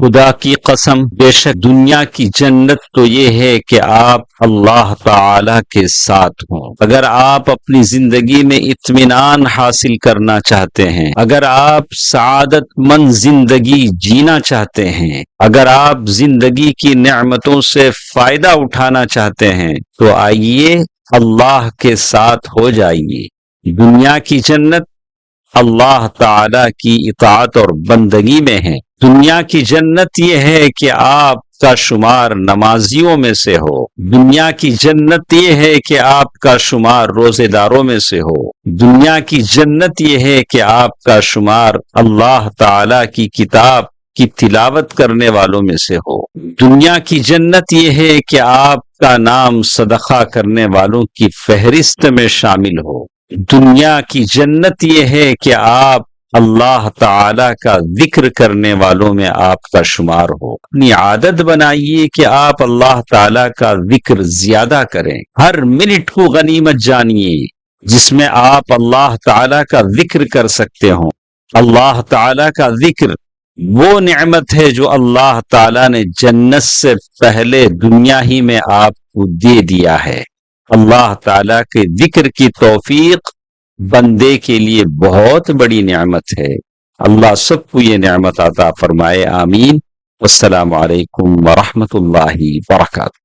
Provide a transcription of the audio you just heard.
خدا کی قسم بے شک دنیا کی جنت تو یہ ہے کہ آپ اللہ تعالی کے ساتھ ہوں۔ اگر آپ اپنی زندگی میں اطمینان حاصل کرنا چاہتے ہیں، اگر آپ سعادت مند زندگی جینا چاہتے ہیں، اگر آپ زندگی کی نعمتوں سے فائدہ اٹھانا چاہتے ہیں تو آئیے اللہ کے ساتھ ہو جائیے۔ دنیا کی جنت اللہ تعالی کی اطاعت اور بندگی میں ہے۔ دنیا کی جنت یہ ہے کہ آپ کا شمار نمازیوں میں سے ہو، دنیا کی جنت یہ ہے کہ آپ کا شمار روزے داروں میں سے ہو، دنیا کی جنت یہ ہے کہ آپ کا شمار اللہ تعالی کی کتاب کی تلاوت کرنے والوں میں سے ہو، دنیا کی جنت یہ ہے کہ آپ کا نام صدقہ کرنے والوں کی فہرست میں شامل ہو، دنیا کی جنت یہ ہے کہ آپ اللہ تعالی کا ذکر کرنے والوں میں آپ کا شمار ہو۔ اپنی عادت بنائیے کہ آپ اللہ تعالی کا ذکر زیادہ کریں، ہر منٹ کو غنیمت جانیے جس میں آپ اللہ تعالی کا ذکر کر سکتے ہوں۔ اللہ تعالی کا ذکر وہ نعمت ہے جو اللہ تعالی نے جنت سے پہلے دنیا ہی میں آپ کو دے دیا ہے۔ اللہ تعالیٰ کے ذکر کی توفیق بندے کے لیے بہت بڑی نعمت ہے۔ اللہ سب کو یہ نعمت عطا فرمائے، آمین۔ والسلام علیکم ورحمۃ اللہ وبرکاتہ۔